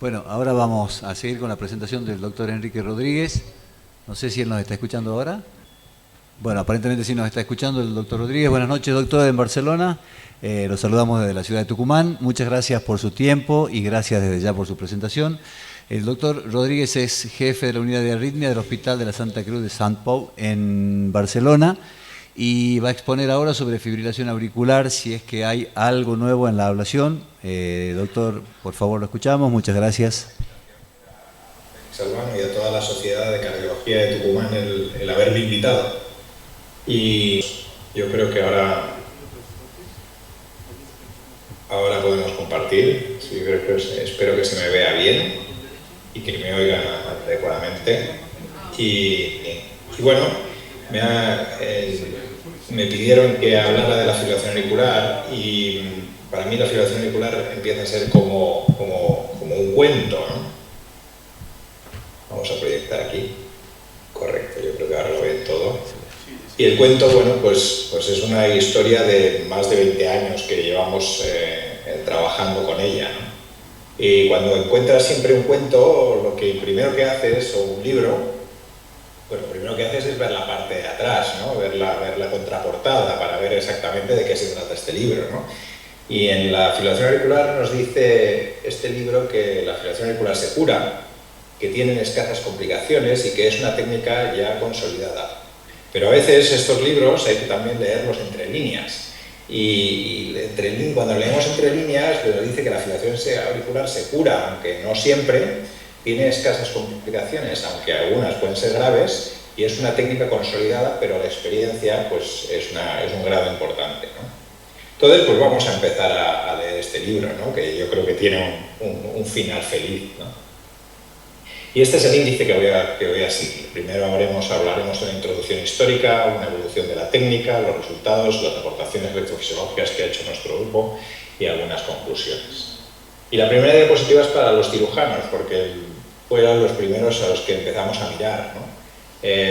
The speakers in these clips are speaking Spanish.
Bueno, ahora vamos a seguir con la presentación del doctor Enrique Rodríguez. No sé si él nos está escuchando ahora. Bueno, aparentemente sí nos está escuchando el doctor Rodríguez. Buenas noches, doctor, en Barcelona. Los saludamos desde la ciudad de Tucumán. Muchas gracias por su tiempo y gracias desde ya por su presentación. El doctor Rodríguez es jefe de la unidad de arritmia del Hospital de la Santa Cruz de Sant Pau en Barcelona y va a exponer ahora sobre fibrilación auricular, si es que hay algo nuevo en la ablación. Doctor, por favor, lo escuchamos. Muchas gracias. Salvano y a toda la Sociedad de Cardiología de Tucumán el haberme invitado. Y yo creo que ahora podemos compartir. Sí, espero que se me vea bien y que me oigan adecuadamente. Y bueno, me pidieron que hablara de la fibrilación auricular y para mí la fibrilación auricular empieza a ser como un cuento, ¿no? Vamos a proyectar aquí. Correcto, yo creo que ahora lo ven todo. Y el cuento, bueno, pues es una historia de más de 20 años que llevamos trabajando con ella, ¿no? Y cuando encuentras siempre un cuento, lo que primero que haces, o un libro, pues lo primero que haces es ver la parte de atrás, ¿no? Ver la contraportada para ver exactamente de qué se trata este libro, ¿no? Y en la fibrilación auricular nos dice este libro que la fibrilación auricular se cura, que tienen escasas complicaciones y que es una técnica ya consolidada. Pero a veces estos libros hay que también leerlos entre líneas. Y cuando leemos entre líneas, pues nos dice que la fibrilación auricular se cura, aunque no siempre, tiene escasas complicaciones, aunque algunas pueden ser graves, y es una técnica consolidada, pero la experiencia pues, es un grado importante, ¿no? Entonces, pues vamos a empezar a leer este libro, ¿no? Que yo creo que tiene un final feliz, ¿no? Y este es el índice que voy a seguir. Primero hablaremos de una introducción histórica, una evolución de la técnica, los resultados, las aportaciones electrofisiológicas que ha hecho nuestro grupo y algunas conclusiones. Y la primera diapositiva es para los cirujanos, porque fueron los primeros a los que empezamos a mirar, ¿no?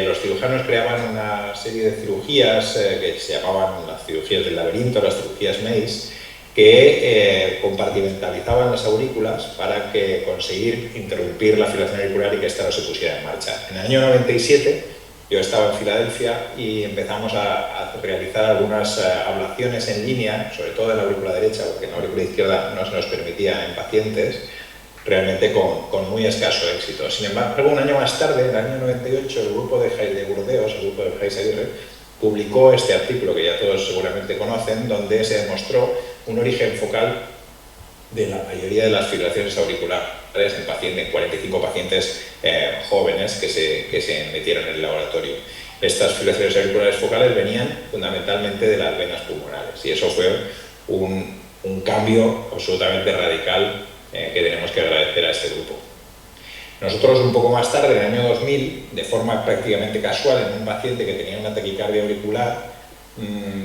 Los cirujanos creaban una serie de cirugías que se llamaban las cirugías del laberinto, las cirugías Mace, que compartimentalizaban las aurículas para conseguir interrumpir la fibrilación auricular y que ésta no se pusiera en marcha. En el año 97 yo estaba en Filadelfia y empezamos a realizar algunas ablaciones en línea, sobre todo en la aurícula derecha, porque en la aurícula izquierda no se nos permitía en pacientes, realmente con muy escaso éxito. Sin embargo, un año más tarde, en el año 98, el grupo de Burdeos, el grupo de Jaiz Aguirre, publicó este artículo que ya todos seguramente conocen, donde se demostró un origen focal de la mayoría de las fibrilaciones auriculares en 45 pacientes jóvenes que se metieron en el laboratorio. Estas fibrilaciones auriculares focales venían fundamentalmente de las venas pulmonares y eso fue un cambio absolutamente radical que tenemos que agradecer a este grupo. Nosotros un poco más tarde, en el año 2000, de forma prácticamente casual, en un paciente que tenía una taquicardia auricular,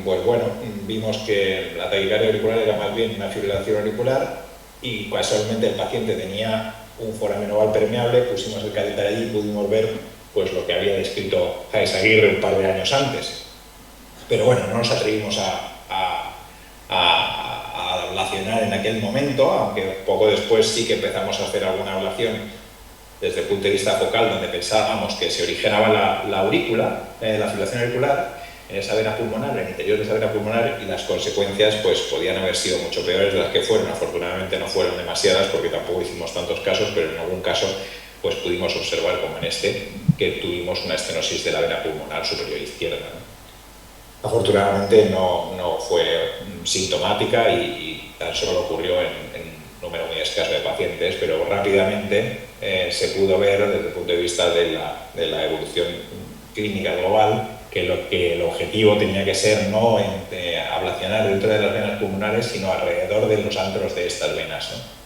pues bueno, vimos que la taquicardia auricular era más bien una fibrilación auricular y casualmente el paciente tenía un foramen oval permeable, pusimos el catéter allí y pudimos ver pues, lo que había descrito Jaiz Aguirre un par de años antes. Pero bueno, no nos atrevimos a ablacionar en aquel momento, aunque poco después sí que empezamos a hacer alguna ablación desde el punto de vista focal, donde pensábamos que se originaba la aurícula, la fibrilación auricular, en esa vena pulmonar, en el interior de esa vena pulmonar, y las consecuencias pues, podían haber sido mucho peores de las que fueron. Afortunadamente no fueron demasiadas, porque tampoco hicimos tantos casos, pero en algún caso pues, pudimos observar, como en este, que tuvimos una estenosis de la vena pulmonar superior izquierda, ¿no? Afortunadamente no fue sintomática y tan solo ocurrió en número muy escaso de pacientes, pero rápidamente se pudo ver desde el punto de vista de la evolución clínica global que el objetivo tenía que ser no ablacionar dentro de las venas pulmonares, sino alrededor de los antros de estas venas, ¿no?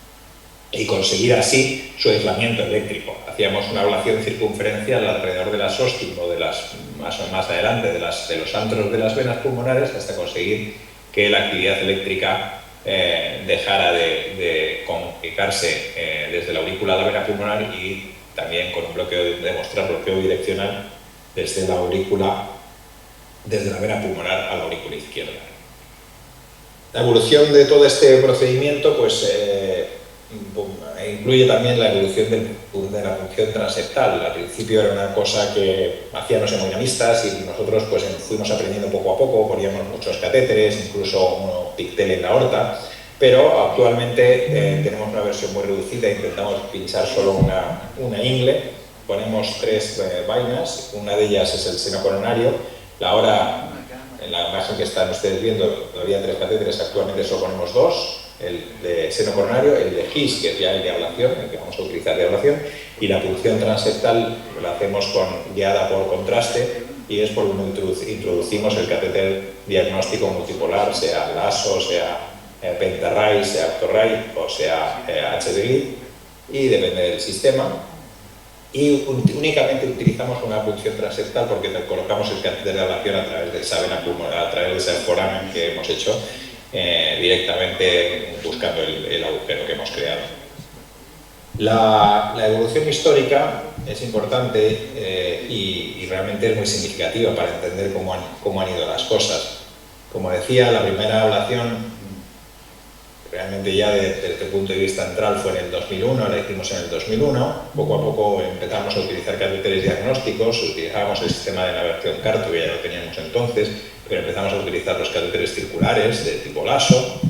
Y conseguir así su aislamiento eléctrico. Hacíamos una ablación circunferencial alrededor de las óstim o de más adelante de los antros de las venas pulmonares hasta conseguir que la actividad eléctrica dejara de comunicarse desde la aurícula a la vena pulmonar y también con un demostrar bloqueo direccional desde la aurícula, desde la vena pulmonar a la aurícula izquierda. La evolución de todo este procedimiento pues, incluye también la evolución de la función transeptal. Al principio era una cosa que hacían los hemodinamistas y nosotros pues fuimos aprendiendo poco a poco, poníamos muchos catéteres, incluso un pictel en la aorta, pero actualmente tenemos una versión muy reducida, intentamos pinchar solo una ingle, ponemos 3 vainas, una de ellas es el seno coronario, ahora en la imagen que están ustedes viendo todavía 3 catéteres, actualmente solo ponemos 2, el de seno coronario, el de GIS, que es ya el de ablación, el que vamos a utilizar de ablación, y la punción transeptal la hacemos guiada por contraste, y es por donde introducimos el catéter diagnóstico multipolar, sea LASO, sea Penta-RAI, sea Octo-RAI o sea HD-GLID, y depende del sistema. Y únicamente utilizamos una punción transeptal porque colocamos el catéter de ablación a través del savena pulmonar, a través de ese foramen que hemos hecho, directamente buscando el agujero que hemos creado. La evolución histórica es importante y realmente es muy significativa para entender cómo han ido las cosas. Como decía, la primera ablación realmente ya desde el punto de vista central fue en el 2001, la hicimos en el 2001, poco a poco empezamos a utilizar catéteres diagnósticos, utilizábamos el sistema de navegación CARTO, que ya lo teníamos entonces, pero empezamos a utilizar los catéteres circulares de tipo LASO.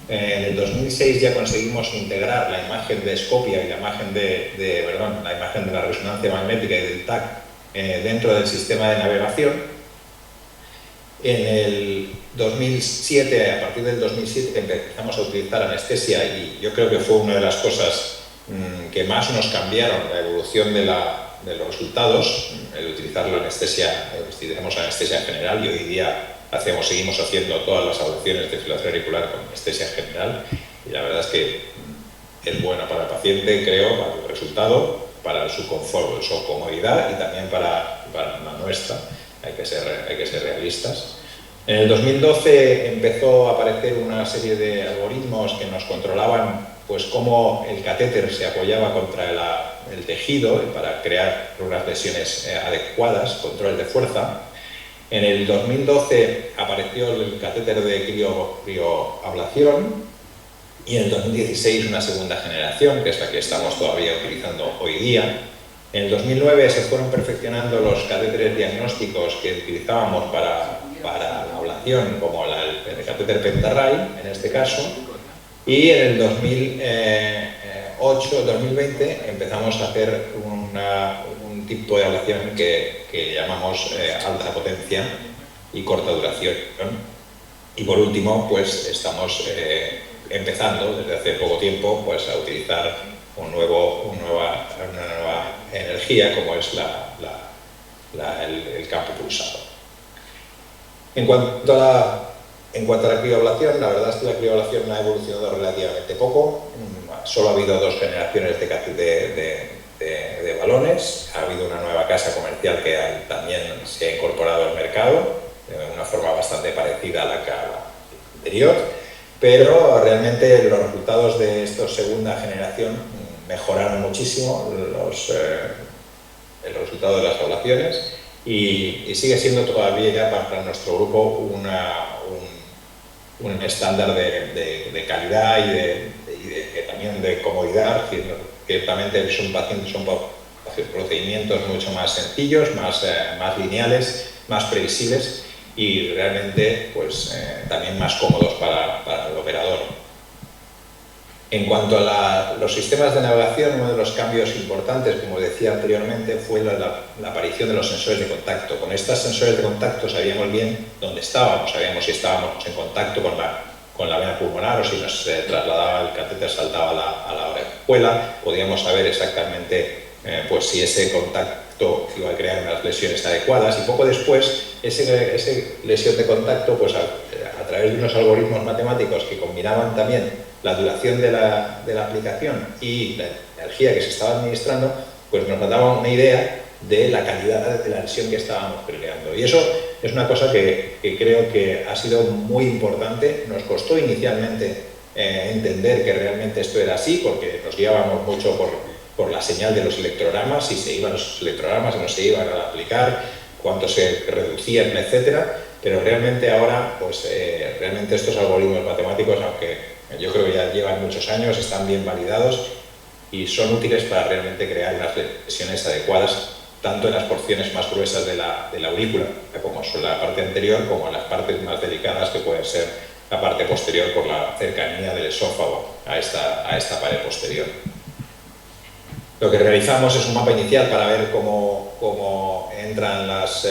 En el 2006 ya conseguimos integrar la imagen de Scopia y la imagen la imagen de la resonancia magnética y del TAC dentro del sistema de navegación. En el 2007, a partir del 2007, empezamos a utilizar anestesia y yo creo que fue una de las cosas que más nos cambiaron la evolución de los resultados, el utilizar la anestesia, utilizamos anestesia general y hoy día seguimos haciendo todas las ablaciones de fibrilación auricular con anestesia general y la verdad es que es buena para el paciente, creo, para el resultado, para su confort, su comodidad y también para la nuestra. Hay que ser realistas. En el 2012 empezó a aparecer una serie de algoritmos que nos controlaban pues, cómo el catéter se apoyaba contra el tejido para crear unas lesiones adecuadas, control de fuerza. En el 2012 apareció el catéter de crioablación y en el 2016 una segunda generación, que es la que estamos todavía utilizando hoy día. En el 2009 se fueron perfeccionando los catéteres diagnósticos que utilizábamos para la ablación, como el catéter Penta-RAI, en este caso, y en el 2020 empezamos a hacer un tipo de ablación que llamamos alta potencia y corta duración. Y por último, pues estamos empezando desde hace poco tiempo pues, a utilizar una nueva energía como es el campo pulsado. En cuanto a la crioablación, la verdad es que la crioablación ha evolucionado relativamente poco. Solo ha habido 2 generaciones de balones. Ha habido una nueva casa comercial que también se ha incorporado al mercado de una forma bastante parecida a la anterior, pero realmente los resultados de esta segunda generación mejoraron muchísimo el resultado de las ablaciones y sigue siendo todavía para nuestro grupo un estándar de calidad y también de comodidad. Ciertamente son procedimientos mucho más sencillos, más lineales, más previsibles y realmente pues, también más cómodos para el operador. En cuanto a los sistemas de navegación, uno de los cambios importantes, como decía anteriormente, fue la aparición de los sensores de contacto. Con estos sensores de contacto sabíamos bien dónde estábamos, sabíamos si estábamos en contacto con la vena pulmonar o si nos trasladaba el catéter, saltaba a la orejuela, podíamos saber exactamente pues, si ese contacto iba a crear unas lesiones adecuadas y poco después esa lesión de contacto, pues a través de unos algoritmos matemáticos que combinaban también la duración de la aplicación y la energía que se estaba administrando, pues nos daba una idea de la calidad de la lesión que estábamos creando. Y eso es una cosa que creo que ha sido muy importante. Nos costó inicialmente entender que realmente esto era así, porque nos guiábamos mucho por la señal de los electrogramas, si se iban los electrogramas, si no se iban a aplicar, cuánto se reducían, etcétera. Pero realmente ahora, pues realmente estos algoritmos matemáticos, aunque yo creo que ya llevan muchos años, están bien validados y son útiles para realmente crear las lesiones adecuadas, tanto en las porciones más gruesas de la aurícula, como son la parte anterior, como en las partes más delicadas, que pueden ser la parte posterior por la cercanía del esófago a esta pared posterior. Lo que realizamos es un mapa inicial para ver cómo entran las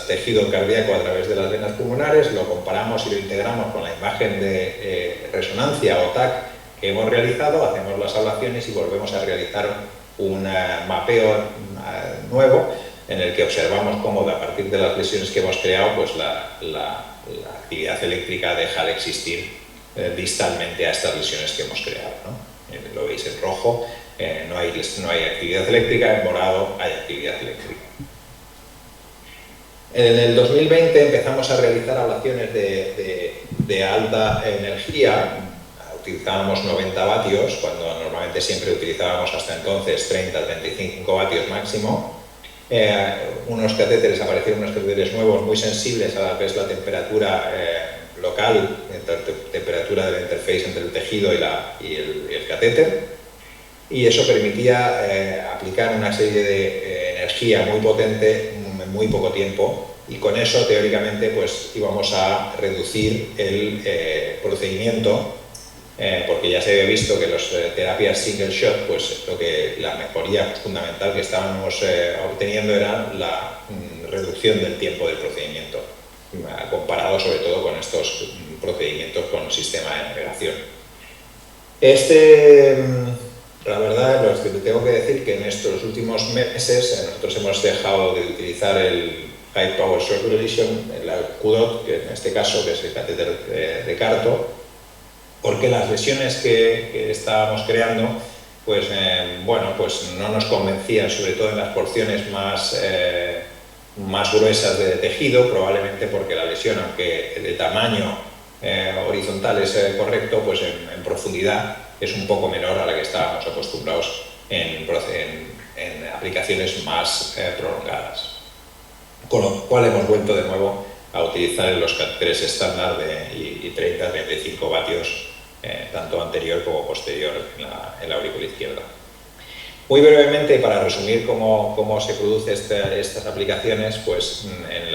tejidos cardíacos a través de las venas pulmonares, lo comparamos y lo integramos con la imagen de resonancia o TAC que hemos realizado, hacemos las ablaciones y volvemos a realizar un mapeo nuevo en el que observamos cómo a partir de las lesiones que hemos creado, pues la actividad eléctrica deja de existir distalmente a estas lesiones que hemos creado, ¿no? Lo veis en rojo, no hay actividad eléctrica, en morado hay actividad eléctrica. En el 2020 empezamos a realizar ablaciones de alta energía. Utilizábamos 90 vatios, cuando normalmente siempre utilizábamos hasta entonces 30-35 vatios máximo. Aparecieron unos catéteres nuevos muy sensibles a lo que es la temperatura local, temperatura del interface entre el tejido y el catéter, y eso permitía aplicar una serie de energía muy potente en muy poco tiempo, y con eso teóricamente pues íbamos a reducir el procedimiento, porque ya se había visto que las terapias single shot, pues la mejoría fundamental que estábamos obteniendo era la reducción del tiempo del procedimiento, comparado sobre todo con estos procedimientos con sistema de navegación. La verdad, lo que tengo que decir que en estos últimos meses nosotros hemos dejado de utilizar el High Power Short Duration, el QDOT, que en este caso que es el catéter de Carto, porque las lesiones que estábamos creando, pues no nos convencían, sobre todo en las porciones más gruesas de tejido, probablemente porque la lesión, aunque de tamaño horizontal es correcto, pues en profundidad es un poco menor a la que estábamos acostumbrados en aplicaciones más prolongadas. Con lo cual hemos vuelto de nuevo a utilizar los catéteres estándar de 30-35 vatios, tanto anterior como posterior en la aurícula izquierda. Muy brevemente, para resumir cómo se producen estas aplicaciones, pues en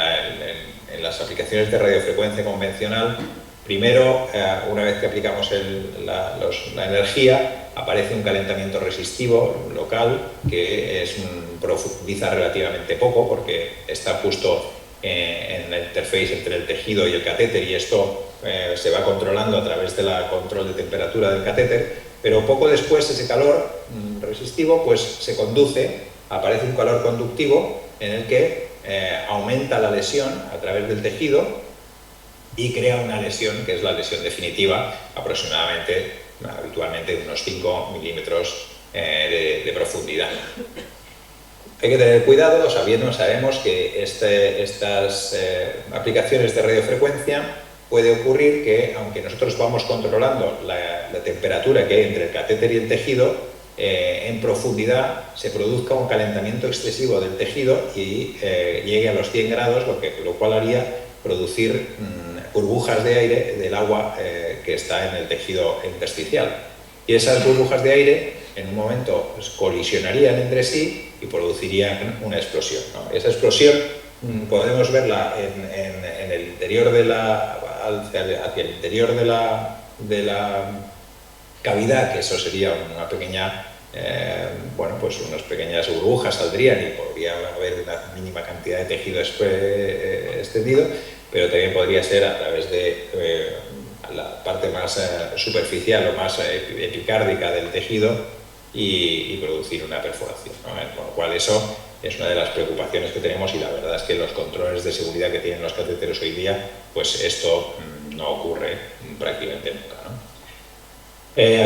las aplicaciones de radiofrecuencia convencional, primero, una vez que aplicamos la energía, aparece un calentamiento resistivo local que profundiza relativamente poco porque está justo en el interface entre el tejido y el catéter, y esto se va controlando a través del control de temperatura del catéter, pero poco después ese calor resistivo pues se conduce, aparece un calor conductivo en el que aumenta la lesión a través del tejido y crea una lesión que es la lesión definitiva, habitualmente de unos 5 milímetros de profundidad. Hay que tener cuidado, sabemos que estas aplicaciones de radiofrecuencia puede ocurrir que, aunque nosotros vamos controlando la temperatura que hay entre el catéter y el tejido, en profundidad se produzca un calentamiento excesivo del tejido y llegue a los 100 grados, lo cual haría producir burbujas de aire del agua que está en el tejido intersticial. Y esas burbujas de aire en un momento pues, colisionarían entre sí y producirían una explosión, ¿no? Esa explosión podemos verla en el interior hacia el interior de la cavidad, que eso sería una pequeña, pues unas pequeñas burbujas saldrían y podría haber una mínima cantidad de tejido extendido, pero también podría ser a través de la parte más superficial o más epicárdica del tejido y producir una perforación, ¿no? Con lo cual eso es una de las preocupaciones que tenemos, y la verdad es que los controles de seguridad que tienen los catéteres hoy día, pues esto no ocurre prácticamente nunca, ¿no?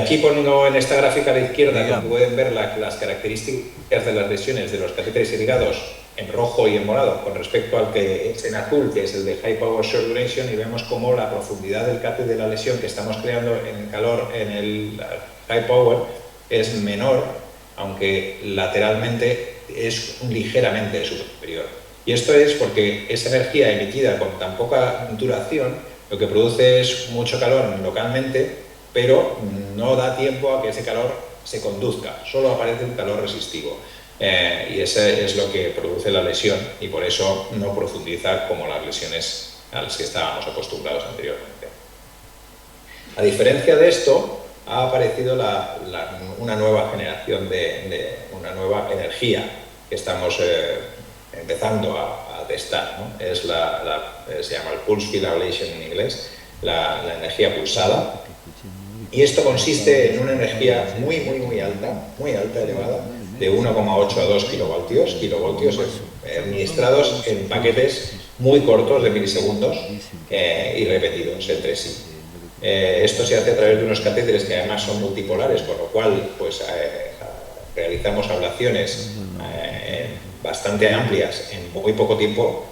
Aquí pongo en esta gráfica a la izquierda, donde pueden ver las características de las lesiones de los catéteres irrigados en rojo y en morado con respecto al que es en azul, que es el de High Power Short Duration, y vemos cómo la profundidad del catéter de la lesión que estamos creando en calor en el High Power es menor, aunque lateralmente es ligeramente superior. Y esto es porque esa energía emitida con tan poca duración lo que produce es mucho calor localmente, pero no da tiempo a que ese calor se conduzca, solo aparece el calor resistivo. Y ese es lo que produce la lesión, y por eso no profundiza como las lesiones a las que estábamos acostumbrados anteriormente. A diferencia de esto, ha aparecido una nueva generación una nueva energía que estamos empezando a testar, ¿no? Se llama el Pulse Field Ablation en inglés, la energía pulsada. Y esto consiste en una energía muy alta, elevada, de 1,8 a 2 kilovoltios administrados en paquetes muy cortos de milisegundos y repetidos entre sí. Esto se hace a través de unos catéteres que además son multipolares, con lo cual pues, realizamos ablaciones bastante amplias en muy poco tiempo,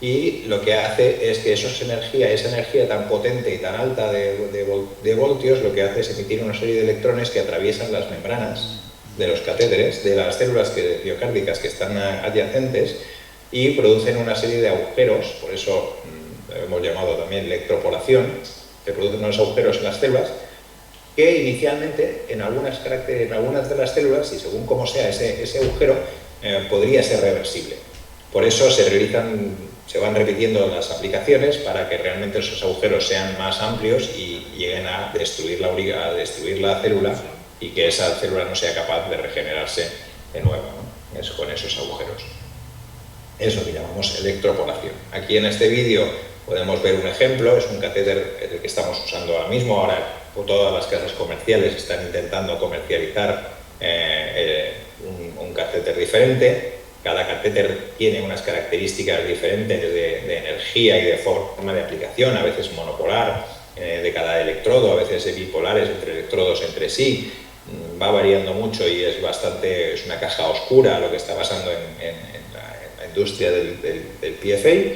y lo que hace es que esa energía tan potente y tan alta de voltios, lo que hace es emitir una serie de electrones que atraviesan las membranas de los catéteres, de las células miocárdicas que están adyacentes, y producen una serie de agujeros. Por eso lo hemos llamado también electroporación. Se producen unos agujeros en las células que inicialmente en algunas de las células, y según cómo sea ese agujero, podría ser reversible. Por eso se van repitiendo las aplicaciones para que realmente esos agujeros sean más amplios y lleguen a destruir la célula, y que esa célula no sea capaz de regenerarse de nuevo, ¿no? Eso, con esos agujeros. Es lo que llamamos electroporación. Aquí en este vídeo podemos ver un ejemplo, es un catéter el que estamos usando ahora mismo. Ahora todas las casas comerciales están intentando comercializar un catéter diferente. Cada catéter tiene unas características diferentes de energía y de forma de aplicación, a veces monopolar de cada electrodo, a veces bipolares entre electrodos entre sí. Va variando mucho y es una caja oscura lo que está pasando en la industria del PFA,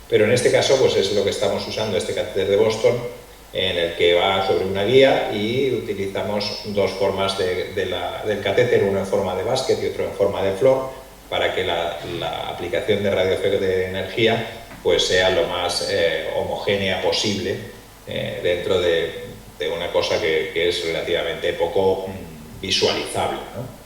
pero en este caso pues es lo que estamos usando, este catéter de Boston, en el que va sobre una guía, y utilizamos dos formas del catéter, uno en forma de basket y otro en forma de flor, para que la aplicación de de energía pues sea lo más homogénea posible dentro de una cosa que es relativamente poco visualizable, ¿no?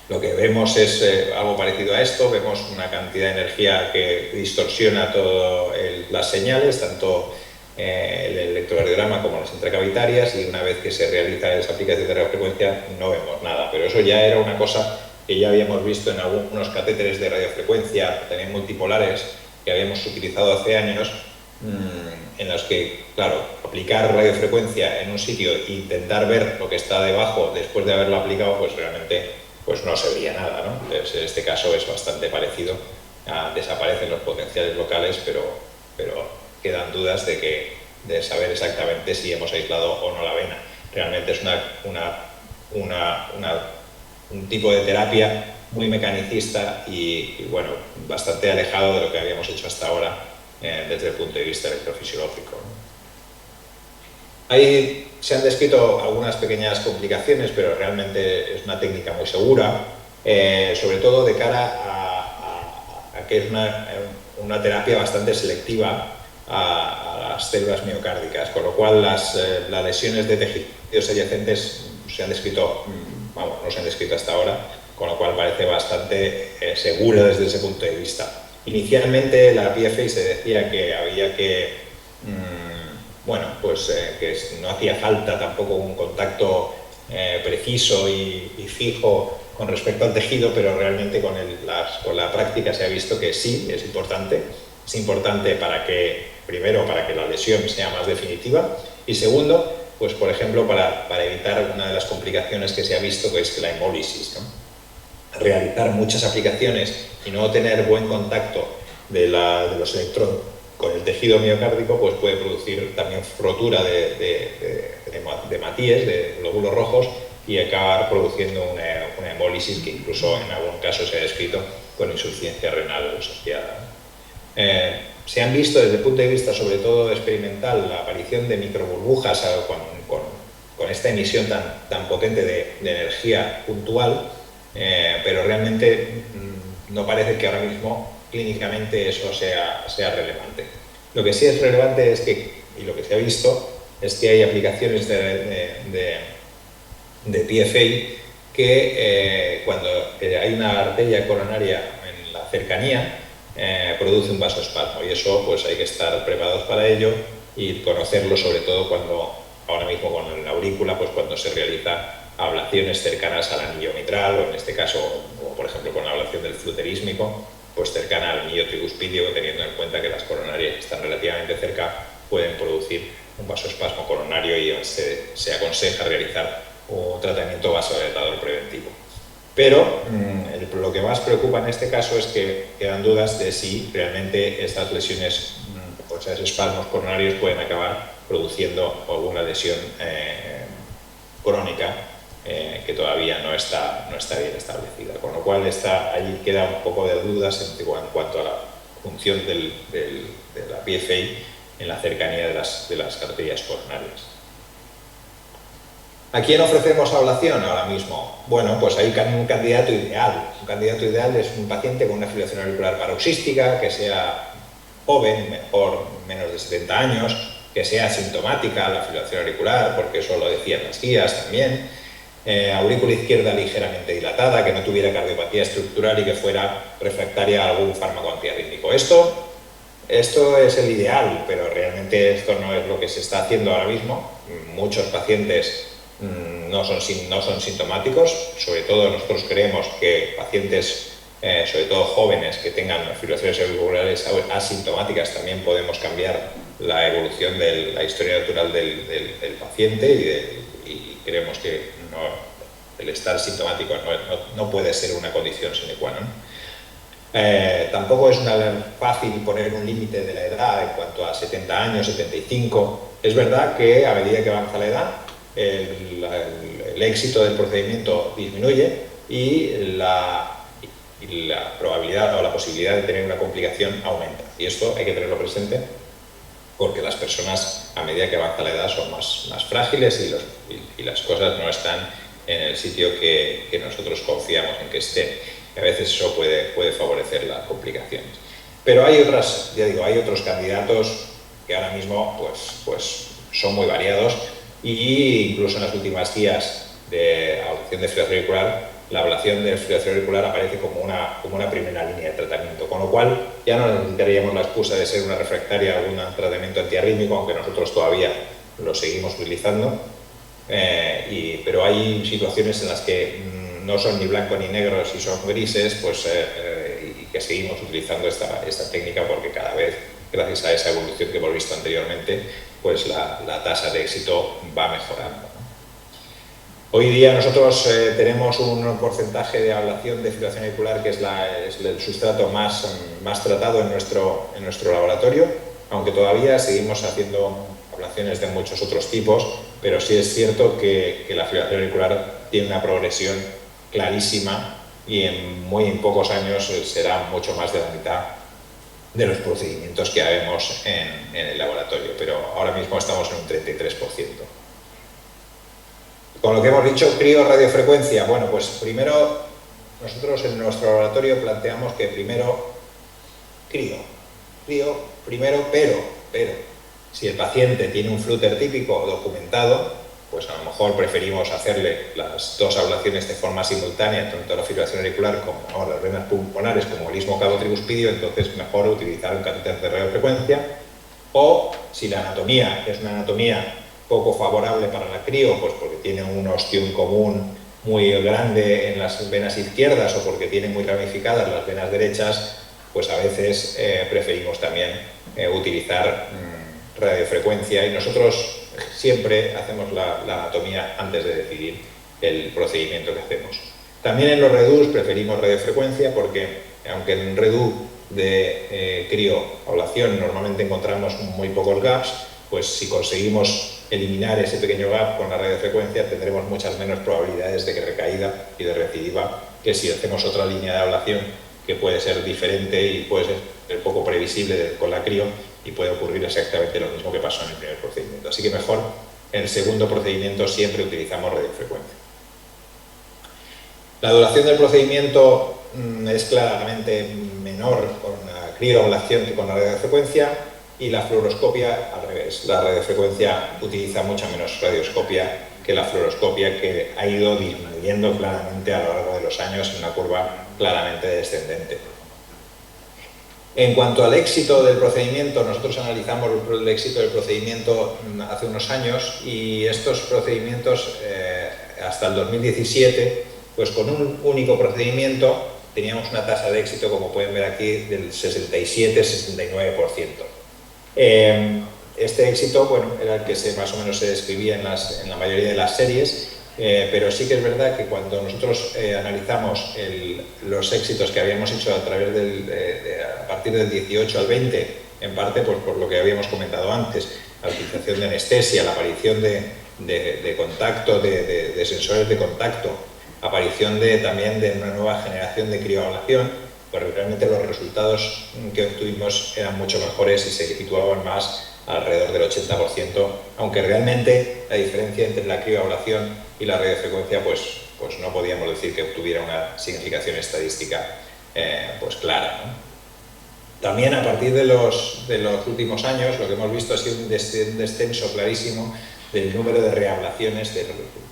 Lo que vemos es algo parecido a esto. Vemos una cantidad de energía que distorsiona todas las señales, tanto el electrocardiograma como las intracavitarias, y una vez que se realiza esa aplicación de radiofrecuencia no vemos nada. Pero eso ya era una cosa que ya habíamos visto en algunos catéteres de radiofrecuencia, también multipolares, que habíamos utilizado hace años, en los que, claro, aplicar radiofrecuencia en un sitio e intentar ver lo que está debajo después de haberlo aplicado, pues realmente pues no se veía nada, ¿no? Entonces, en este caso es bastante parecido. Desaparecen los potenciales locales, pero quedan dudas de saber exactamente si hemos aislado o no la vena. Realmente es un tipo de terapia muy mecanicista y bueno, bastante alejado de lo que habíamos hecho hasta ahora desde el punto de vista electrofisiológico. Ahí se han descrito algunas pequeñas complicaciones, pero realmente es una técnica muy segura, sobre todo de cara a que es una terapia bastante selectiva a las células miocárdicas, con lo cual las lesiones de tejidos adyacentes no se han descrito hasta ahora, con lo cual parece bastante seguro desde ese punto de vista. Inicialmente la PFA se decía que había que que no hacía falta tampoco un contacto preciso y fijo con respecto al tejido, pero realmente con la práctica se ha visto que sí, es importante. Es importante primero para que la lesión sea más definitiva, y segundo, pues por ejemplo para evitar una de las complicaciones que se ha visto, que es la hemólisis, ¿no? Realizar muchas aplicaciones y no tener buen contacto de los electrodos con el tejido miocárdico, pues puede producir también rotura de matíes, de glóbulos rojos, y acabar produciendo una hemólisis que incluso en algún caso se ha descrito con insuficiencia renal asociada. Se han visto desde el punto de vista sobre todo experimental la aparición de microburbujas con esta emisión tan potente de energía puntual, pero realmente no parece que ahora mismo clínicamente eso sea relevante. Lo que sí es relevante y lo que se ha visto es que hay aplicaciones de de PFA que cuando hay una arteria coronaria en la cercanía produce un vasoespasmo, y eso pues hay que estar preparados para ello y conocerlo, sobre todo cuando ahora mismo con la aurícula, pues cuando se realiza ablaciones cercanas al anillo mitral, o en este caso, o por ejemplo con la ablación del fluterísmico, pues cercana al anillo tricuspidio, teniendo en cuenta que las coronarias están relativamente cerca, pueden producir un vasoespasmo coronario, y se aconseja realizar un tratamiento vasodilatador preventivo. Pero lo que más preocupa en este caso es que quedan dudas de si realmente estas lesiones, o sea, esos espasmos coronarios pueden acabar produciendo alguna lesión crónica que todavía no está bien establecida. Con lo cual allí queda un poco de dudas en cuanto a la función de la PFA en la cercanía de las arterias coronarias. ¿A quién ofrecemos ablación ahora mismo? Bueno, pues hay un candidato ideal. Un candidato ideal es un paciente con una fibrilación auricular paroxística, que sea joven, mejor menos de 70 años, que sea asintomática la fibrilación auricular, porque eso lo decían las guías también, aurícula izquierda ligeramente dilatada, que no tuviera cardiopatía estructural y que fuera refractaria a algún fármaco antiarrítmico. Esto es el ideal, pero realmente esto no es lo que se está haciendo ahora mismo. Muchos pacientes no son sintomáticos, sobre todo nosotros creemos que pacientes, sobre todo jóvenes, que tengan fibrilaciones auriculares asintomáticas, también podemos cambiar la evolución de la historia natural del paciente, y creemos que el estar sintomático no puede ser una condición sine qua non. Tampoco es fácil poner un límite de la edad en cuanto a 70 años, 75. Es verdad que a medida que avanza la edad, el éxito del procedimiento disminuye y la probabilidad o la posibilidad de tener una complicación aumenta. Y esto hay que tenerlo presente, porque las personas, a medida que avanza la edad, son más frágiles, y las cosas no están en el sitio que nosotros confiamos en que estén. A veces eso puede favorecer las complicaciones. Pero hay otros candidatos que ahora mismo pues son muy variados, y incluso en las últimas guías de ablación de fibrilación auricular, la ablación de fibrilación auricular aparece como una primera línea de tratamiento, con lo cual ya no necesitaríamos la excusa de ser una refractaria a algún tratamiento antiarrítmico, aunque nosotros todavía lo seguimos utilizando, pero hay situaciones en las que no son ni blanco ni negro, si son grises, y que seguimos utilizando esta técnica, porque cada vez, gracias a esa evolución que hemos visto anteriormente, pues la tasa de éxito va mejorando. Hoy día nosotros tenemos un porcentaje de ablación de fibrilación auricular que es el sustrato más tratado en nuestro laboratorio, aunque todavía seguimos haciendo ablaciones de muchos otros tipos, pero sí es cierto que la fibrilación auricular tiene una progresión clarísima, y en muy pocos años será mucho más de la mitad de los procedimientos que haremos en el laboratorio, pero ahora mismo estamos en un 33%. Con lo que hemos dicho, crio-radiofrecuencia, bueno, pues primero nosotros en nuestro laboratorio planteamos que primero crío primero, pero si el paciente tiene un flúter típico documentado, pues a lo mejor preferimos hacerle las dos ablaciones de forma simultánea, tanto la fibrilación auricular como las venas pulmonares, como el istmo cavo tricuspidio. Entonces mejor utilizar un catéter de radiofrecuencia. O si la anatomía es una anatomía poco favorable para la crío, pues porque tiene un ostium común muy grande en las venas izquierdas, o porque tiene muy ramificadas las venas derechas, pues a veces preferimos también utilizar radiofrecuencia, y nosotros siempre hacemos la anatomía antes de decidir el procedimiento que hacemos. También en los REDUs preferimos radiofrecuencia, porque aunque en un REDU de crioablación normalmente encontramos muy pocos gaps, pues si conseguimos eliminar ese pequeño gap con la radiofrecuencia, tendremos muchas menos probabilidades de recaída y de recidiva que si hacemos otra línea de ablación, que puede ser diferente y puede ser poco previsible con la crio, y puede ocurrir exactamente lo mismo que pasó en el primer procedimiento. Así que mejor, en el segundo procedimiento siempre utilizamos radiofrecuencia. La duración del procedimiento es claramente menor con la crioablación que con la radiofrecuencia, y la fluoroscopia al revés. La radiofrecuencia utiliza mucha menos radioscopia que la fluoroscopia, que ha ido disminuyendo claramente a lo largo de los años en una curva claramente descendente. En cuanto al éxito del procedimiento, nosotros analizamos el éxito del procedimiento hace unos años y estos procedimientos hasta el 2017, pues con un único procedimiento teníamos una tasa de éxito, como pueden ver aquí, del 67-69%. Este éxito, bueno, era el que más o menos se describía en la mayoría de las series, pero sí que es verdad que cuando nosotros analizamos los éxitos que habíamos hecho a través a partir del 18 al 20, en parte pues, por lo que habíamos comentado antes, la utilización de anestesia, la aparición de contacto, de sensores de contacto, aparición también de una nueva generación de crioablación, pues realmente los resultados que obtuvimos eran mucho mejores y se situaban más alrededor del 80%, aunque realmente la diferencia entre la crioablación y la radiofrecuencia pues no podíamos decir que obtuviera una significación estadística pues clara, ¿no? También a partir de los últimos años lo que hemos visto ha sido un descenso clarísimo del número de reablaciones, de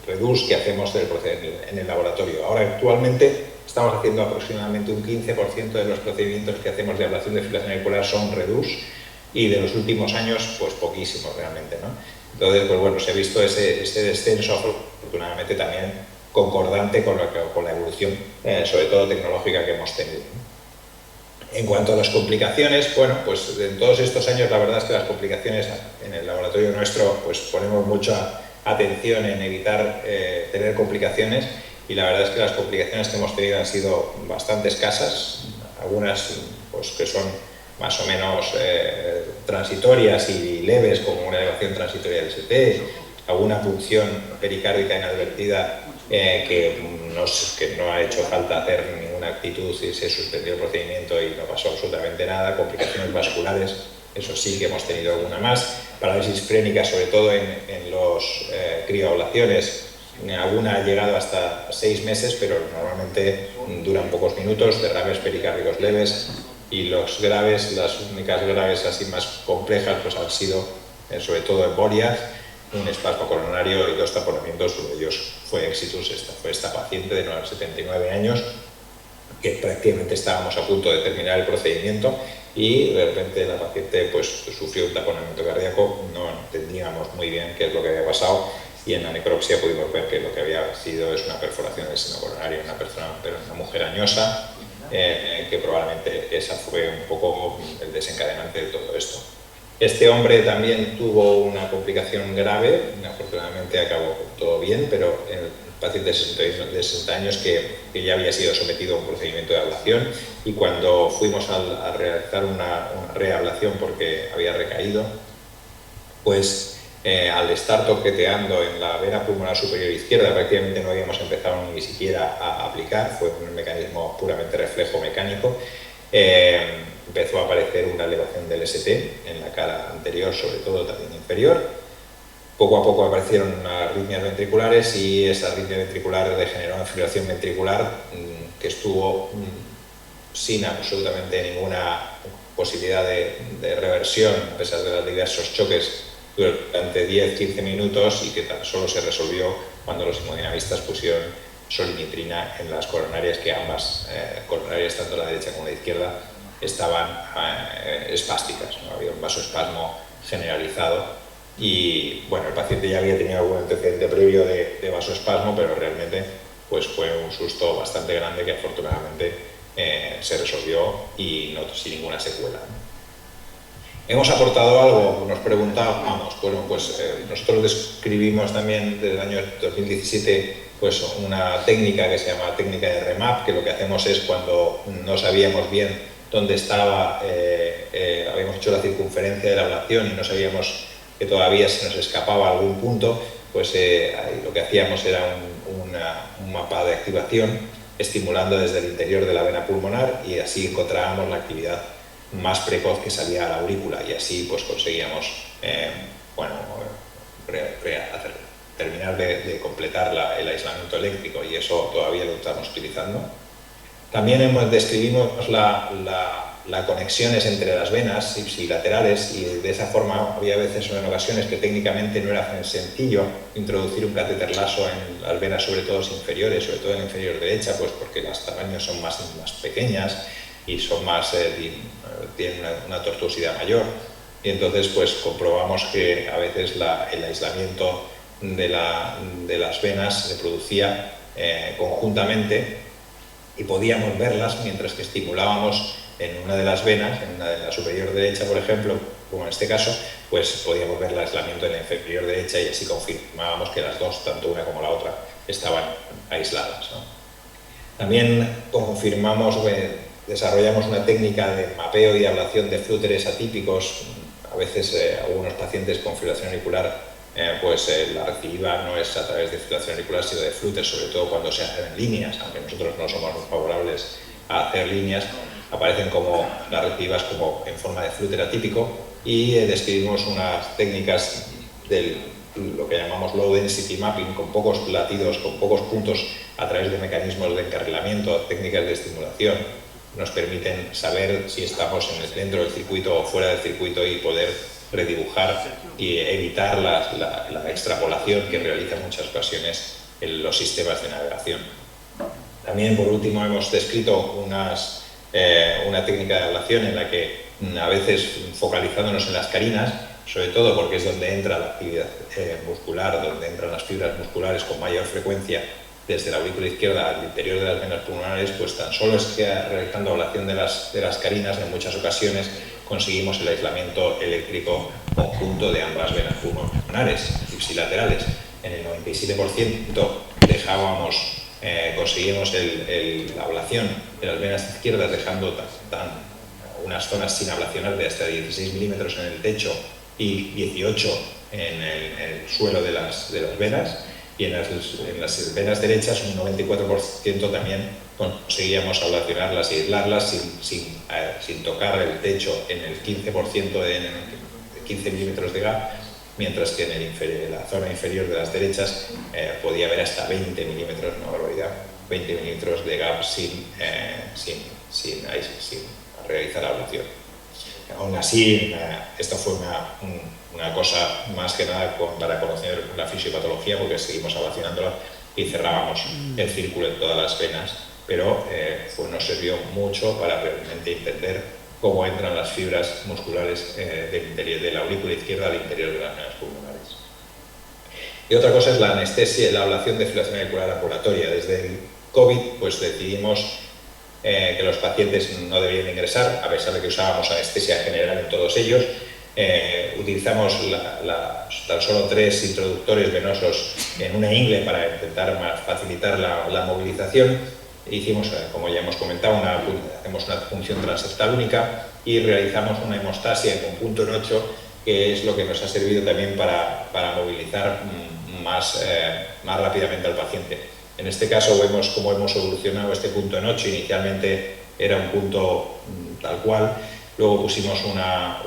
REDUS que hacemos en el laboratorio. Ahora actualmente estamos haciendo aproximadamente un 15% de los procedimientos que hacemos de ablación de fibrilación auricular son REDUS, y de los últimos años, pues poquísimos realmente, ¿no? Entonces, pues bueno, se ha visto ese descenso, afortunadamente también concordante con la evolución, sobre todo tecnológica, que hemos tenido. En cuanto a las complicaciones, bueno, pues en todos estos años la verdad es que las complicaciones en el laboratorio nuestro, pues ponemos mucha atención en evitar tener complicaciones, y la verdad es que las complicaciones que hemos tenido han sido bastante escasas, algunas pues que son más o menos transitorias y leves, como una elevación transitoria del ST, alguna punción pericárdica inadvertida que no ha hecho falta hacer ninguna actitud y se suspendió el procedimiento y no pasó absolutamente nada. Complicaciones vasculares, eso sí que hemos tenido alguna más. Parálisis frénica, sobre todo en los crioablaciones, alguna ha llegado hasta 6 meses, pero normalmente duran pocos minutos. Derrames pericárdicos leves. Y los graves, las únicas graves así más complejas, pues han sido sobre todo embolias, un espasmo coronario y 2 taponamientos. Uno de ellos fue exitus. Fue esta paciente de 79 años que prácticamente estábamos a punto de terminar el procedimiento y de repente la paciente pues sufrió un taponamiento cardíaco. No entendíamos muy bien qué es lo que había pasado y en la necropsia pudimos ver que lo que había sido es una perforación del seno coronario, una mujer añosa, que probablemente esa fue un poco el desencadenante de todo esto. Este hombre también tuvo una complicación grave, afortunadamente acabó todo bien, pero el paciente de 60 años que ya había sido sometido a un procedimiento de ablación, y cuando fuimos a realizar una reablación porque había recaído, pues al estar toqueteando en la vena pulmonar superior izquierda, prácticamente no habíamos empezado ni siquiera a aplicar, fue un mecanismo puramente reflejo mecánico. Empezó a aparecer una elevación del ST en la cara anterior, sobre todo también inferior. Poco a poco aparecieron arritmias ventriculares y esa arritmia ventricular degeneró en fibrilación ventricular que estuvo sin absolutamente ninguna posibilidad de reversión, a pesar de los diversos choques, durante 10-15 minutos, y que tan solo se resolvió cuando los hemodinamistas pusieron solinitrina en las coronarias, que ambas coronarias, tanto la derecha como la izquierda, estaban espásticas, ¿no? Había un vasoespasmo generalizado y bueno, el paciente ya había tenido algún antecedente previo de vasoespasmo, pero realmente pues fue un susto bastante grande que afortunadamente se resolvió y no sin ninguna secuela, ¿no? ¿Hemos aportado algo? Nos preguntábamos. Bueno, pues nosotros describimos también desde el año 2017 pues una técnica que se llama técnica de REMAP, que lo que hacemos es cuando no sabíamos bien dónde estaba, habíamos hecho la circunferencia de la ablación y no sabíamos que todavía se nos escapaba algún punto, pues lo que hacíamos era un mapa de activación estimulando desde el interior de la vena pulmonar, y así encontrábamos la actividad más precoz que salía a la aurícula, y así pues conseguíamos terminar de completar el aislamiento eléctrico, y eso todavía lo estamos utilizando. También describimos la las conexiones entre las venas ipsilaterales, y de esa forma había veces o en ocasiones que técnicamente no era sencillo introducir un catéter laso en las venas, sobre todo inferiores, sobre todo en la inferior derecha, pues porque los tamaños son más pequeñas y son tienen una tortuosidad mayor. Y entonces pues comprobamos que a veces el aislamiento de las venas se producía conjuntamente, y podíamos verlas mientras que estimulábamos en una de las venas, en la superior derecha, por ejemplo, como en este caso, pues podíamos ver el aislamiento en la inferior derecha, y así confirmábamos que las dos, tanto una como la otra, estaban aisladas, ¿no? También desarrollamos una técnica de mapeo y ablación de flúteres atípicos. A veces algunos pacientes con fibrilación auricular, la recidiva no es a través de fibrilación auricular, sino de flúteres, sobre todo cuando se hacen en líneas, aunque nosotros no somos muy favorables a hacer líneas, aparecen como las recidivas como en forma de flúter atípico, y describimos unas técnicas de lo que llamamos low density mapping, con pocos latidos, con pocos puntos, a través de mecanismos de encarrilamiento, técnicas de estimulación, nos permiten saber si estamos dentro del circuito o fuera del circuito, y poder redibujar y evitar la extrapolación que realizan en muchas ocasiones en los sistemas de navegación. También, por último, hemos descrito una técnica de ablación en la que, a veces focalizándonos en las carinas, sobre todo porque es donde entra la actividad muscular, donde entran las fibras musculares con mayor frecuencia desde la aurícula izquierda al interior de las venas pulmonares, pues tan solo es que realizando ablación de las carinas, en muchas ocasiones conseguimos el aislamiento eléctrico conjunto de ambas venas pulmonares ipsilaterales. En el 97% conseguimos la ablación de las venas izquierdas, dejando unas zonas sin ablacionar de hasta 16 milímetros en el techo y 18 en el suelo de las venas, y en las venas derechas un 94% también conseguíamos ablacionarlas y aislarlas sin tocar el techo en el 15% de 15 milímetros de gap, mientras que en la zona inferior de las derechas podía haber hasta 20 milímetros, una barbaridad, 20 milímetros de gap sin realizar ablación. Aún así, esto fue una cosa más que nada para conocer la fisiopatología, porque seguimos ablacionándola y cerrábamos el círculo en todas las venas, pero nos sirvió mucho para realmente entender cómo entran las fibras musculares de la aurícula izquierda al interior de las venas pulmonares. Y otra cosa es la anestesia, la ablación de fibrilación auricular ambulatoria. Desde el COVID pues decidimos que los pacientes no debían ingresar, a pesar de que usábamos anestesia general en todos ellos. Utilizamos tan solo 3 introductores venosos en una ingle para intentar facilitar la movilización. Hicimos, como ya hemos comentado, hacemos una punción transeptal única y realizamos una hemostasia con punto en 8, que es lo que nos ha servido también para movilizar más rápidamente al paciente. En este caso vemos cómo hemos evolucionado este punto en 8. Inicialmente era un punto tal cual, luego pusimos una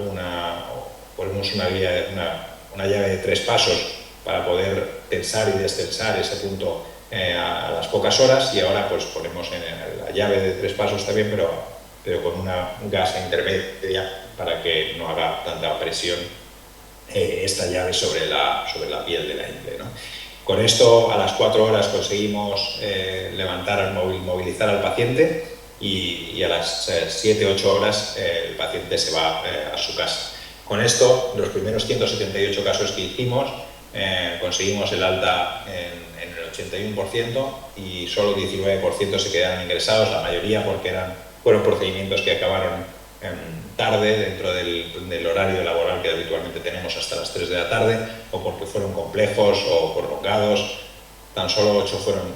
llave de 3 pasos para poder tensar y destensar ese punto a las pocas horas, y ahora pues ponemos la llave de 3 pasos también, pero con una gasa intermedia para que no haga tanta presión esta llave sobre la piel de la ingle, ¿no? Con esto, a las 4 horas conseguimos movilizar al paciente, y a las 7-8 horas el paciente se va a su casa. Con esto, los primeros 178 casos que hicimos, conseguimos el alta en el 81%, y solo 19% se quedaron ingresados, la mayoría porque fueron procedimientos que acabaron tarde, dentro del horario laboral que habitualmente tenemos, hasta las 3 de la tarde, o porque fueron complejos o prolongados. Tan solo 8 fueron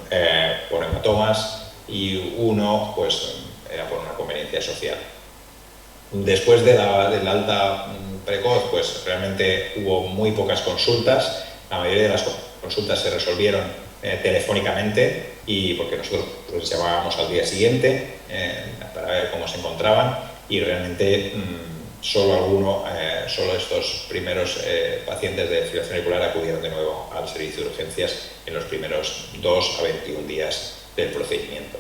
por hematomas, y 1 pues, era por una conveniencia social. Después del alta precoz, pues realmente hubo muy pocas consultas. La mayoría de las consultas se resolvieron telefónicamente, y porque nosotros les llamábamos al día siguiente para ver cómo se encontraban, y realmente solo estos primeros pacientes de fibrilación auricular acudieron de nuevo al servicio de urgencias en los primeros 2 a 21 días del procedimiento.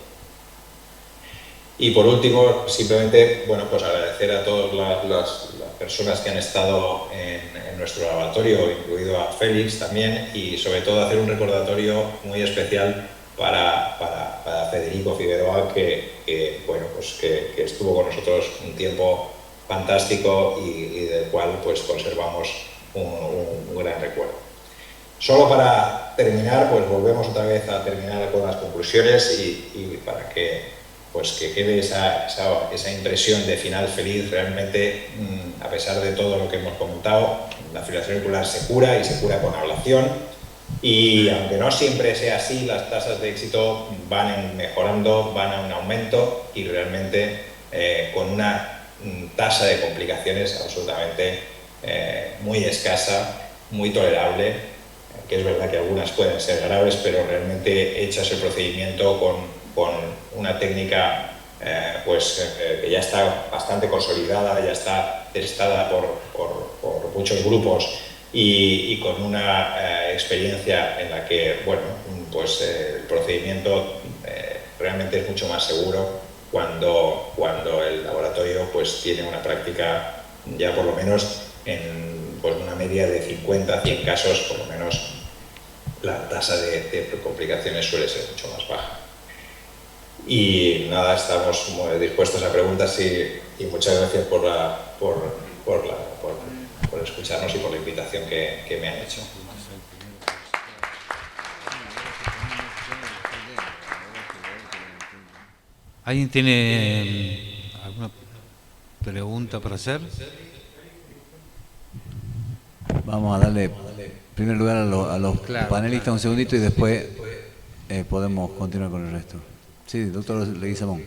Y por último, simplemente, bueno, pues agradecer a todas las personas que han estado en nuestro laboratorio, incluido a Félix también, y sobre todo hacer un recordatorio muy especial para Federico Figueroa, que estuvo con nosotros un tiempo fantástico y del cual pues conservamos un gran recuerdo. Solo para terminar, pues volvemos otra vez a terminar con las conclusiones y para que quede esa impresión de final feliz. Realmente, a pesar de todo lo que hemos comentado, la fibrilación auricular se cura y se cura con ablación, y aunque no siempre sea así, las tasas de éxito van mejorando, van a un aumento y realmente con una tasa de complicaciones absolutamente muy escasa, muy tolerable, que es verdad que algunas pueden ser graves, pero realmente hechas el procedimiento con una técnica que ya está bastante consolidada, ya está testada por muchos grupos y con una experiencia en la que el procedimiento realmente es mucho más seguro cuando el laboratorio tiene una práctica ya por lo menos en una media de 50 a 100 casos, por lo menos la tasa de complicaciones suele ser mucho más baja. Y nada, estamos muy dispuestos a preguntas y muchas gracias por escucharnos y por la invitación que me han hecho. ¿Alguien tiene alguna pregunta para hacer? Vamos a darle en primer lugar a los panelistas un segundito y después podemos continuar con el resto. Sí, doctor Leguizamón.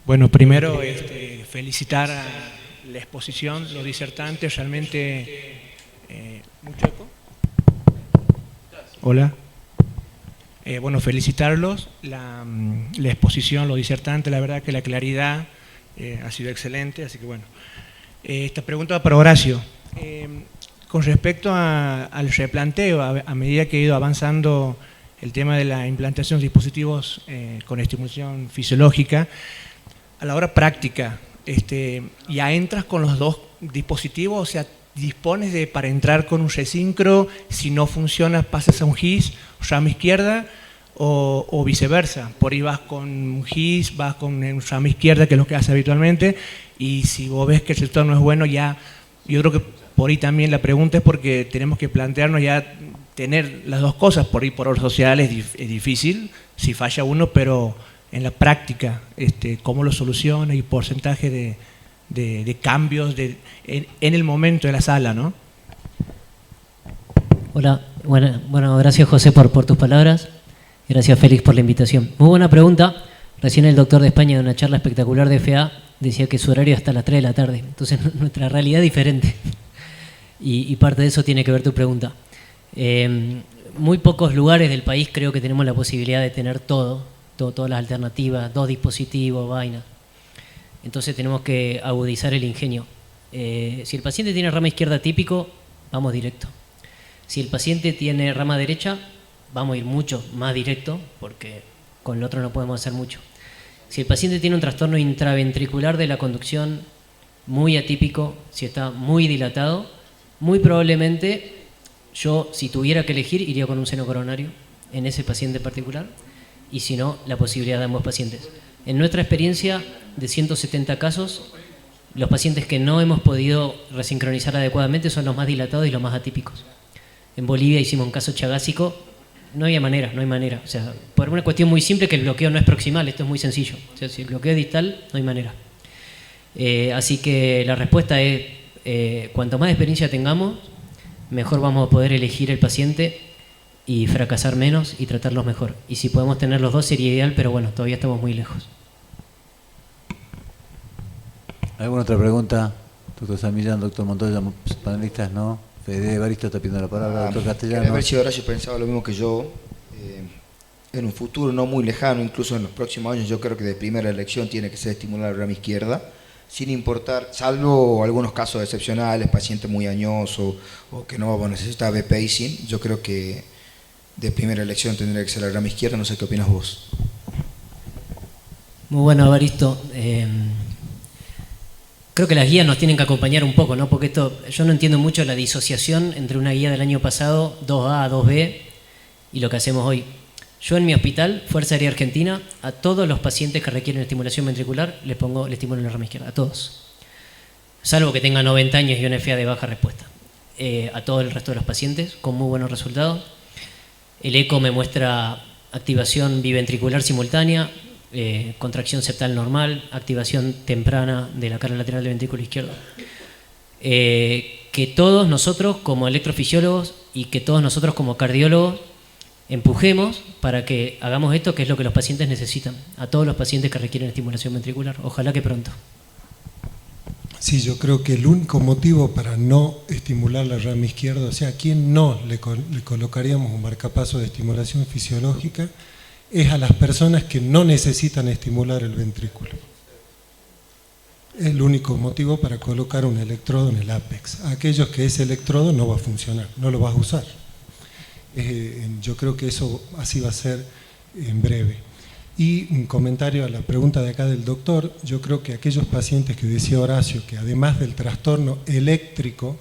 Bueno, primero felicitar a la exposición, los disertantes, realmente... ¿Mucho eco? Hola. Bueno, felicitarlos, la exposición, los disertantes, la verdad que la claridad ha sido excelente, así que bueno. Esta pregunta va para Horacio. Con respecto al replanteo, a medida que he ido avanzando el tema de la implantación de dispositivos con estimulación fisiológica, a la hora práctica, ya entras con los dos dispositivos, o sea, dispones para entrar con un resincro, si no funciona pasas a un GIS, rama izquierda, o viceversa, por ahí vas con un GIS, vas con un rama izquierda, que es lo que hace habitualmente, y si vos ves que el resultado no es bueno, ya, yo creo que por ahí también la pregunta es porque tenemos que plantearnos ya tener las dos cosas, por ahí por obras sociales es difícil, si falla uno, pero en la práctica, cómo lo soluciona y porcentaje de cambios en el momento de la sala, ¿no? Hola, bueno, gracias José por tus palabras, gracias Félix por la invitación. Muy buena pregunta. Recién el doctor de España, de una charla espectacular de FA, decía que su horario hasta las 3 de la tarde, entonces nuestra realidad es diferente y parte de eso tiene que ver tu pregunta. Muy pocos lugares del país creo que tenemos la posibilidad de tener todas las alternativas, 2 dispositivos, vainas. Entonces tenemos que agudizar el ingenio. Si el paciente tiene rama izquierda típico, vamos directo. Si el paciente tiene rama derecha, vamos a ir mucho más directo, porque con el otro no podemos hacer mucho. Si el paciente tiene un trastorno intraventricular de la conducción muy atípico, si está muy dilatado, muy probablemente yo, si tuviera que elegir, iría con un seno coronario en ese paciente particular, y si no, la posibilidad de ambos pacientes. En nuestra experiencia de 170 casos, los pacientes que no hemos podido resincronizar adecuadamente son los más dilatados y los más atípicos. En Bolivia hicimos un caso chagásico, no hay manera. O sea, por una cuestión muy simple, que el bloqueo no es proximal, esto es muy sencillo. O sea, si el bloqueo es distal, no hay manera. Así que la respuesta es, cuanto más experiencia tengamos, mejor vamos a poder elegir el paciente y fracasar menos y tratarlos mejor. Y si podemos tener los dos sería ideal, pero bueno, todavía estamos muy lejos. ¿Alguna otra pregunta? Doctor Samillán, doctor Montoya, panelistas, ¿no? Fede Evaristo está pidiendo la palabra, doctor Castellano. A ver si Horacio pensaba lo mismo que yo. En un futuro no muy lejano, incluso en los próximos años, yo creo que de primera elección tiene que ser estimular la rama izquierda. sin importar, salvo algunos casos excepcionales, paciente muy añoso o que no necesita B-pacing, yo creo que de primera elección tendría que ser la rama izquierda. No sé qué opinas vos. Muy bueno, Evaristo. Creo que las guías nos tienen que acompañar un poco, ¿no? Porque yo no entiendo mucho la disociación entre una guía del año pasado, 2A, 2B, y lo que hacemos hoy. Yo en mi hospital, Fuerza Aérea Argentina, a todos los pacientes que requieren estimulación ventricular le estimulo en la rama izquierda, a todos. Salvo que tengan 90 años y una FA de baja respuesta. A todo el resto de los pacientes, con muy buenos resultados. El eco me muestra activación biventricular simultánea, contracción septal normal, activación temprana de la cara lateral del ventrículo izquierdo. Que todos nosotros como electrofisiólogos y que todos nosotros como cardiólogos empujemos para que hagamos esto, que es lo que los pacientes necesitan, a todos los pacientes que requieren estimulación ventricular. Ojalá que pronto. Sí, yo creo que el único motivo para no estimular la rama izquierda, o sea, a quien no le colocaríamos un marcapaso de estimulación fisiológica, es a las personas que no necesitan estimular el ventrículo. Es el único motivo para colocar un electrodo en el ápex. A aquellos que ese electrodo no va a funcionar, no lo vas a usar. Yo creo que eso así va a ser en breve. Y un comentario a la pregunta de acá del doctor, yo creo que aquellos pacientes que decía Horacio, que además del trastorno eléctrico,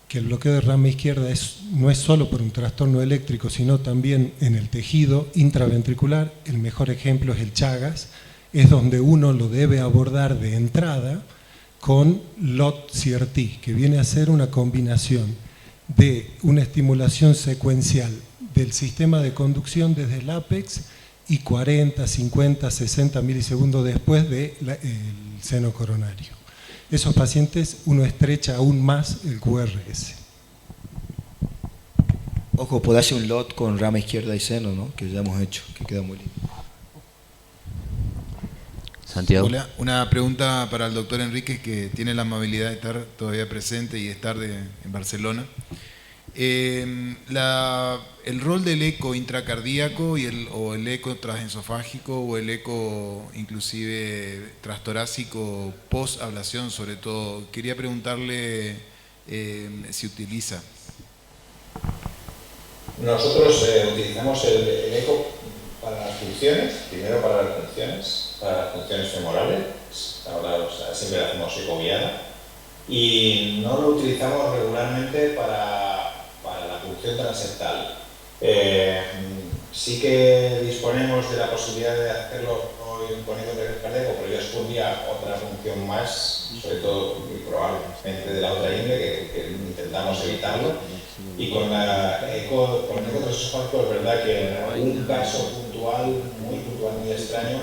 que el bloqueo de rama izquierda no es solo por un trastorno eléctrico, sino también en el tejido intraventricular, el mejor ejemplo es el Chagas, es donde uno lo debe abordar de entrada con LOT-CRT, que viene a ser una combinación de una estimulación secuencial del sistema de conducción desde el ápex y 40, 50, 60 milisegundos después del seno coronario. Esos pacientes uno estrecha aún más el QRS. Ojo, puede hacer un LOT con rama izquierda y seno, ¿no? Que ya hemos hecho, que queda muy lindo. Santiago. Hola, una pregunta para el doctor Enríquez, que tiene la amabilidad de estar todavía presente y estar en Barcelona. El rol del eco intracardíaco o el eco transesofágico o el eco inclusive transtorácico post ablación, sobre todo, quería preguntarle si utiliza. Nosotros utilizamos el eco para las funciones, primero para las funciones femorales, ahora siempre hacemos eco guiada, y no lo utilizamos regularmente para la punción transeptal. Sí que disponemos de la posibilidad de hacerlo con eco cardíaco, pero ya supondría otra función más, sobre todo y probablemente de la otra índole, que intentamos evitarlo. Y con el eco transesofágico es verdad que en algún caso puntual, muy extraño,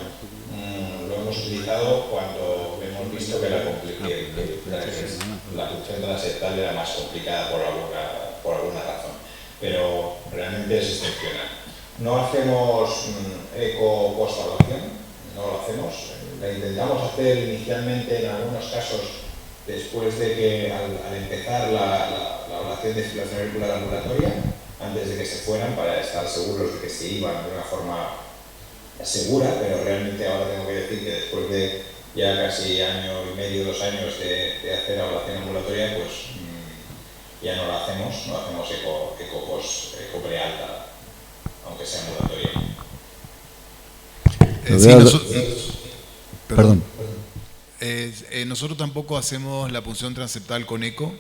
lo hemos utilizado cuando hemos visto que la función transeptal era más complicada por alguna razón, pero realmente es excepcional. No hacemos eco post-ablación, no lo hacemos. La intentamos hacer inicialmente en algunos casos después de que al empezar la ablación de estimulación auricular ambulatoria, antes de que se fueran, para estar seguros de que se iban de una forma segura, pero realmente ahora tengo que decir que después de ya casi año y medio, 2 años de hacer ablación ambulatoria, pues ya no lo hacemos, eco prealta, aunque sea ambulatoria. Perdón. Nosotros tampoco hacemos la punción transeptal con eco,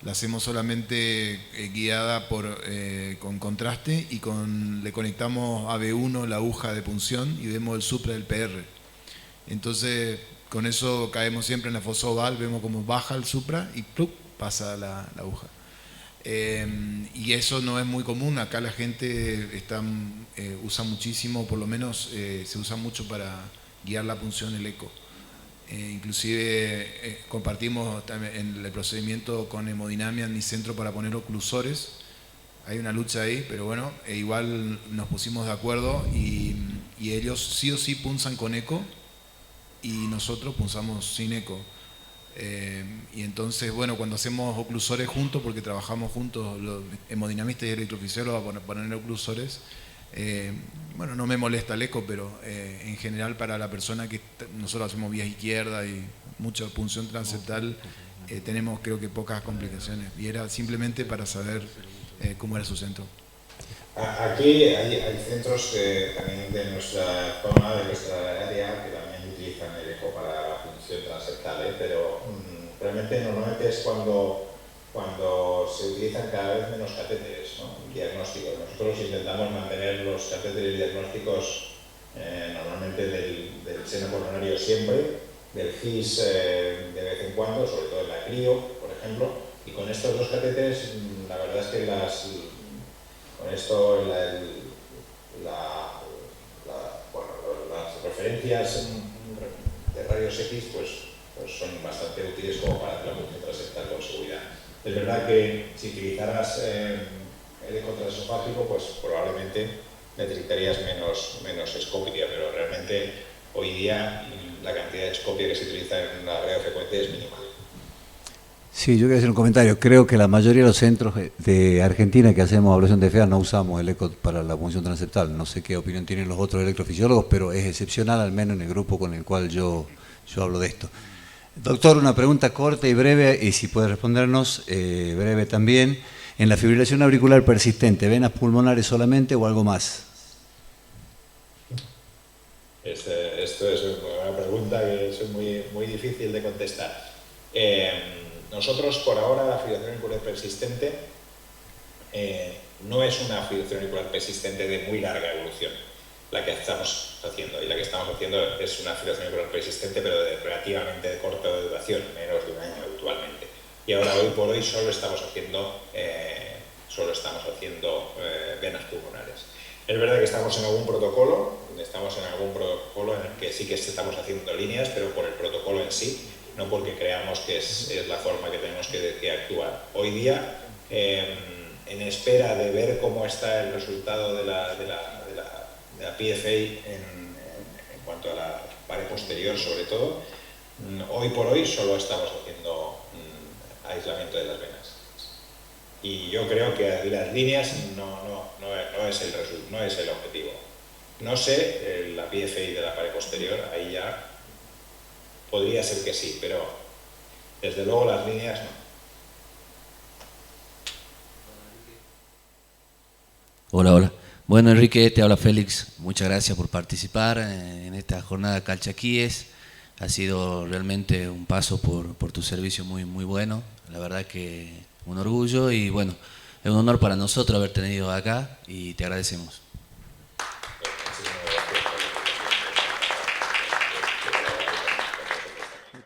la hacemos solamente guiada con contraste y le conectamos a B1 la aguja de punción y vemos el supra del PR. Entonces con eso caemos siempre en la fosa oval, vemos cómo baja el supra y ¡plup! Pasa la aguja. Y eso no es muy común, acá la gente usa muchísimo, por lo menos se usa mucho para guiar la punción el eco. Inclusive compartimos también en el procedimiento con hemodinamia en mi centro para poner oclusores. Hay una lucha ahí, pero bueno, igual nos pusimos de acuerdo y ellos sí o sí punzan con eco y nosotros punzamos sin eco. Y entonces, bueno, cuando hacemos oclusores juntos, porque trabajamos juntos los hemodinamistas y electrofisiólogos para poner oclusores, bueno, no me molesta el eco, pero en general para la persona que nosotros hacemos vía izquierda y mucha punción transeptal, tenemos creo que pocas complicaciones. Y era simplemente para saber cómo era su centro. Aquí hay centros también de nuestra zona, de nuestra área, que también utilizan el eco para la función transeptal, pero normalmente es cuando se utilizan cada vez menos catéteres, ¿no? Diagnósticos. Nosotros intentamos mantener los catéteres diagnósticos normalmente del seno coronario siempre, del FIS de vez en cuando, sobre todo en la crío, por ejemplo, y con estos dos catéteres la verdad es que las referencias de rayos X pues son bastante útiles como para hacer la función transeptal con seguridad. Es verdad que si utilizaras el eco transesofágico, pues probablemente necesitarías menos escopia, pero realmente hoy día la cantidad de escopia que se utiliza en la radiofrecuencia es mínima. Sí, yo quería hacer un comentario. Creo que la mayoría de los centros de Argentina que hacemos ablación de FEA no usamos el eco para la función transeptal. No sé qué opinión tienen los otros electrofisiólogos, pero es excepcional, al menos en el grupo con el cual yo hablo de esto. Doctor, una pregunta corta y breve, y si puede respondernos, breve también. En la fibrilación auricular persistente, ¿venas pulmonares solamente o algo más? Esto es una pregunta que es muy difícil de contestar. Nosotros, por ahora, la fibrilación auricular persistente no es una fibrilación auricular persistente de muy larga evolución, la que estamos haciendo. Y la que estamos haciendo es una fibrilación auricular persistente, pero relativamente de corta duración, menos de un año habitualmente. Y ahora, hoy por hoy, solo estamos haciendo venas pulmonares. Es verdad que estamos en algún protocolo en el que sí que estamos haciendo líneas, pero por el protocolo en sí, no porque creamos que es la forma que tenemos que actuar. Hoy día, en espera de ver cómo está el resultado de la PFA en cuanto a la pared posterior sobre todo, hoy por hoy solo estamos haciendo aislamiento de las venas. Y yo creo que las líneas no es el objetivo. No sé, la PFA de la pared posterior, ahí ya podría ser que sí, pero desde luego las líneas no. Hola. Bueno, Enrique, te habla Félix. Muchas gracias por participar en esta jornada Calchaquíes. Ha sido realmente un paso por tu servicio muy bueno. La verdad que un orgullo y bueno, es un honor para nosotros haber tenido acá y te agradecemos.